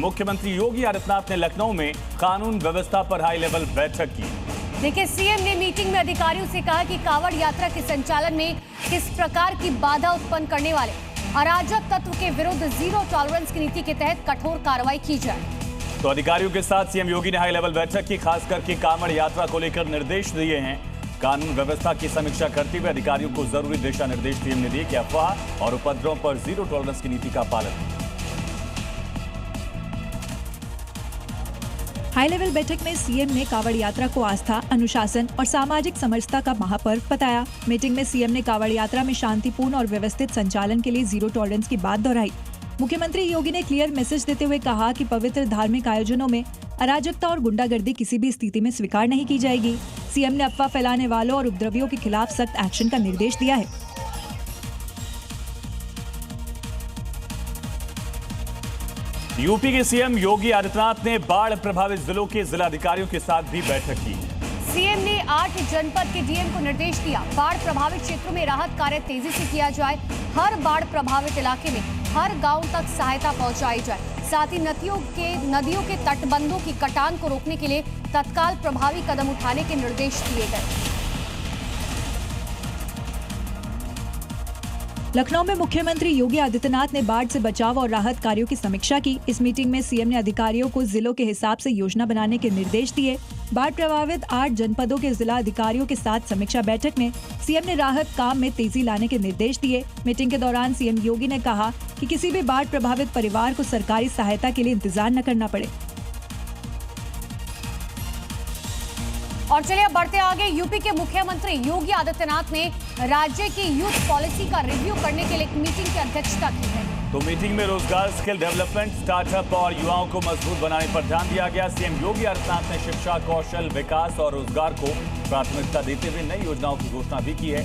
मुख्यमंत्री योगी आदित्यनाथ ने लखनऊ में कानून व्यवस्था पर हाई लेवल बैठक की। देखिए, सीएम ने मीटिंग में अधिकारियों से कहा कि कांवड़ यात्रा के संचालन में किस प्रकार की बाधा उत्पन्न करने वाले अराजक तत्व के विरुद्ध जीरो टॉलरेंस की नीति के तहत कठोर कार्रवाई की जाए। तो अधिकारियों के साथ सीएम योगी ने हाई लेवल बैठक की, खास करके कांवड़ यात्रा को लेकर निर्देश दिए हैं। कानून व्यवस्था की समीक्षा करते हुए अधिकारियों को जरूरी दिशा निर्देश सीएम ने दिए कि अफवाह और उपद्रव पर जीरो टॉलरेंस की नीति का पालन। हाई लेवल बैठक में सीएम ने कांवड़ यात्रा को आस्था, अनुशासन और सामाजिक समरसता का महापर्व बताया। मीटिंग में सीएम ने कांवड़ यात्रा में शांतिपूर्ण और व्यवस्थित संचालन के लिए जीरो टॉलरेंस की बात दोहराई। मुख्यमंत्री योगी ने क्लियर मैसेज देते हुए कहा कि पवित्र धार्मिक आयोजनों में अराजकता और गुंडागर्दी किसी भी स्थिति में स्वीकार नहीं की जाएगी। सीएम ने अफवाह फैलाने वालों और उपद्रवियों के खिलाफ सख्त एक्शन का निर्देश दिया है। यूपी के सीएम योगी आदित्यनाथ ने बाढ़ प्रभावित जिलों के जिलाधिकारियों के साथ भी बैठक की। सीएम ने 8 जनपद के डीएम को निर्देश दिया, बाढ़ प्रभावित क्षेत्रों में राहत कार्य तेजी से किया जाए। हर बाढ़ प्रभावित इलाके में हर गांव तक सहायता पहुंचाई जाए। साथ ही नदियों के तटबंधों की कटान को रोकने के लिए तत्काल प्रभावी कदम उठाने के निर्देश दिए गए। लखनऊ में मुख्यमंत्री योगी आदित्यनाथ ने बाढ़ से बचाव और राहत कार्यों की समीक्षा की। इस मीटिंग में सीएम ने अधिकारियों को जिलों के हिसाब से योजना बनाने के निर्देश दिए। बाढ़ प्रभावित 8 जनपदों के जिला अधिकारियों के साथ समीक्षा बैठक में सीएम ने राहत काम में तेजी लाने के निर्देश दिए। मीटिंग के दौरान सीएम योगी ने कहा कि किसी भी बाढ़ प्रभावित परिवार को सरकारी सहायता के लिए इंतजार न करना पड़े। और चलिए अब बढ़ते आगे। यूपी के मुख्यमंत्री योगी आदित्यनाथ ने राज्य की यूथ पॉलिसी का रिव्यू करने के लिए एक मीटिंग की अध्यक्षता की है। तो मीटिंग में रोजगार, स्किल डेवलपमेंट, स्टार्टअप और युवाओं को मजबूत बनाने पर ध्यान दिया गया। सीएम योगी आदित्यनाथ ने शिक्षा, कौशल विकास और रोजगार को प्राथमिकता देते हुए नई योजनाओं की घोषणा भी की है।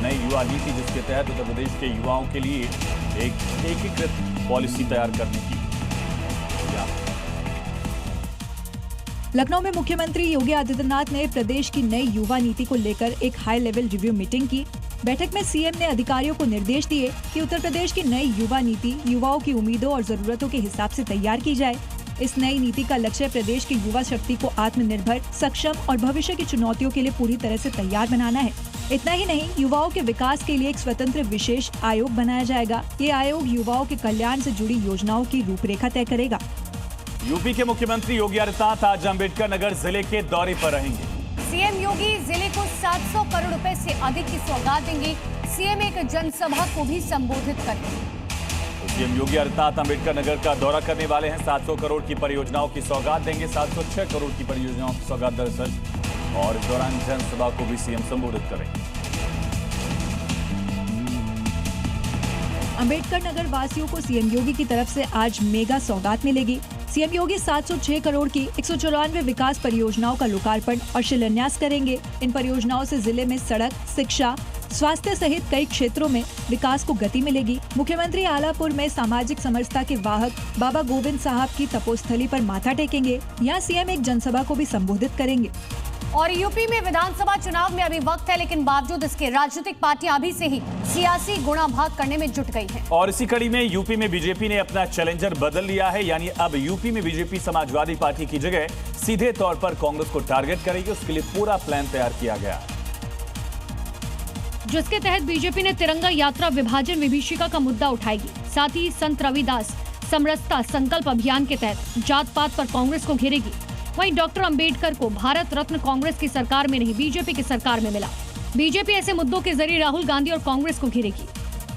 नई युवा नीति, जिसके तहत उत्तर प्रदेश के युवाओं के लिए एक एकीकृत पॉलिसी तैयार करने की। लखनऊ में मुख्यमंत्री योगी आदित्यनाथ ने प्रदेश की नई युवा नीति को लेकर एक हाई लेवल रिव्यू मीटिंग की। बैठक में सीएम ने अधिकारियों को निर्देश दिए कि उत्तर प्रदेश की नई युवा नीति युवाओं की उम्मीदों और जरूरतों के हिसाब से तैयार की जाए। इस नई नीति का लक्ष्य प्रदेश की युवा शक्ति को आत्मनिर्भर, सक्षम और भविष्य की चुनौतियों के लिए पूरी तरह से तैयार बनाना है। इतना ही नहीं, युवाओं के विकास के लिए एक स्वतंत्र विशेष आयोग बनाया जाएगा। ये आयोग युवाओं के कल्याण से जुड़ी योजनाओं की रूपरेखा तय करेगा। यूपी के मुख्यमंत्री योगी आदित्यनाथ आज अम्बेडकर नगर जिले के दौरे पर रहेंगे। सीएम योगी जिले को 700 करोड़ रुपए से अधिक की सौगात देंगे। सीएम एक जनसभा को भी संबोधित करेंगे। तो सीएम योगी आदित्यनाथ अम्बेडकर नगर का दौरा करने वाले हैं। 700 करोड़ की परियोजनाओं की सौगात देंगे। 706 करोड़ की परियोजनाओं की सौगात दरअसल, और इस दौरान जनसभा को भी सीएम संबोधित करेंगे। अम्बेडकर नगर वासियों को सीएम योगी की तरफ से आज मेगा सौगात मिलेगी। सीएम योगी 706 करोड़ की 194 विकास परियोजनाओं का लोकार्पण और शिलान्यास करेंगे। इन परियोजनाओं से जिले में सड़क, शिक्षा, स्वास्थ्य सहित कई क्षेत्रों में विकास को गति मिलेगी। मुख्यमंत्री आलापुर में सामाजिक समरसता के वाहक बाबा गोविंद साहब की तपोस्थली पर माथा टेकेंगे। यहाँ सीएम एक जनसभा को भी संबोधित करेंगे। और यूपी में विधानसभा चुनाव में अभी वक्त है, लेकिन बावजूद इसके राजनीतिक पार्टियां अभी से ही सियासी गुणाभाग करने में जुट गई हैं। और इसी कड़ी में यूपी में बीजेपी ने अपना चैलेंजर बदल लिया है। यानी अब यूपी में बीजेपी समाजवादी पार्टी की जगह सीधे तौर पर कांग्रेस को टारगेट करेगी। उसके लिए पूरा प्लान तैयार किया गया, जिसके तहत बीजेपी ने तिरंगा यात्रा विभाजन विभीषिका का मुद्दा उठाएगी। साथ ही संत रविदास समरसता संकल्प अभियान के तहत जात पात पर कांग्रेस को घेरेगी। वहीं डॉक्टर अंबेडकर को भारत रत्न कांग्रेस की सरकार में नहीं, बीजेपी की सरकार में मिला। बीजेपी ऐसे मुद्दों के जरिए राहुल गांधी और कांग्रेस को घेरेगी।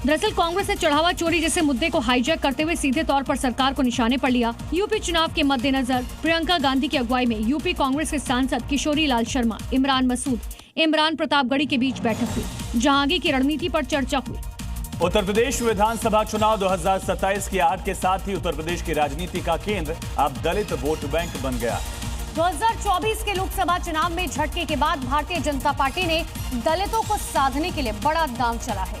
दरअसल कांग्रेस ने चढ़ावा चोरी जैसे मुद्दे को हाईजैक करते हुए सीधे तौर पर सरकार को निशाने पर लिया। यूपी चुनाव के मद्देनजर प्रियंका गांधी की अगुवाई में यूपी कांग्रेस के सांसद किशोरी लाल शर्मा, इमरान मसूद, इमरान प्रतापगढ़ी के बीच बैठक हुई, जहां आगे की रणनीति पर चर्चा हुई। उत्तर प्रदेश विधानसभा चुनाव 2027 की आहट के साथ ही उत्तर प्रदेश की राजनीति का केंद्र अब दलित वोट बैंक बन गया। 2024 के लोकसभा चुनाव में झटके के बाद भारतीय जनता पार्टी ने दलितों को साधने के लिए बड़ा दांव चला है।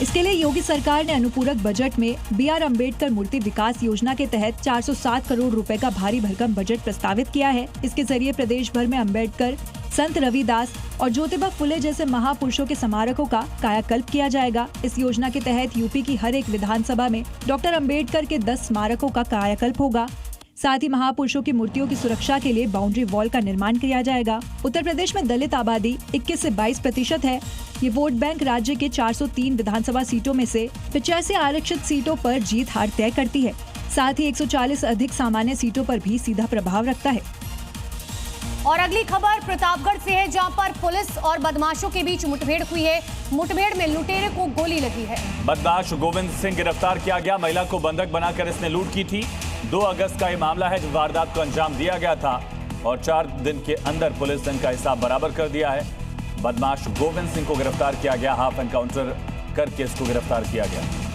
इसके लिए योगी सरकार ने अनुपूरक बजट में BR अम्बेडकर मूर्ति विकास योजना के तहत 407 करोड़ रुपए का भारी भरकम बजट प्रस्तावित किया है। इसके जरिए प्रदेश भर में अम्बेडकर संत रविदास और ज्योतिबा फुले जैसे महापुरुषों के स्मारकों का कायाकल्प किया जाएगा। इस योजना के तहत यूपी की हर एक विधानसभा में डॉक्टर अंबेडकर के 10 स्मारकों का कायाकल्प होगा। साथ ही महापुरुषों की मूर्तियों की सुरक्षा के लिए बाउंड्री वॉल का निर्माण किया जाएगा। उत्तर प्रदेश में दलित आबादी 21 से 22% है। ये वोट बैंक राज्य के 403 विधानसभा सीटों में से 85 आरक्षित सीटों पर जीत हार तय करती है। साथ ही 140 अधिक सामान्य सीटों पर भी सीधा प्रभाव रखता है। और अगली खबर प्रतापगढ़ से है, जहां पर पुलिस और बदमाशों के बीच मुठभेड़ हुई है। मुठभेड़ में लुटेरे को गोली लगी है। बदमाश गोविंद सिंह गिरफ्तार किया गया। महिला को बंधक बनाकर इसने लूट की थी। 2 अगस्त का ये मामला है जब वारदात को अंजाम दिया गया था और 4 दिन के अंदर पुलिस ने इनका हिसाब बराबर कर दिया है। बदमाश गोविंद सिंह को गिरफ्तार किया गया। हाफ एनकाउंटर करके इसको गिरफ्तार किया गया।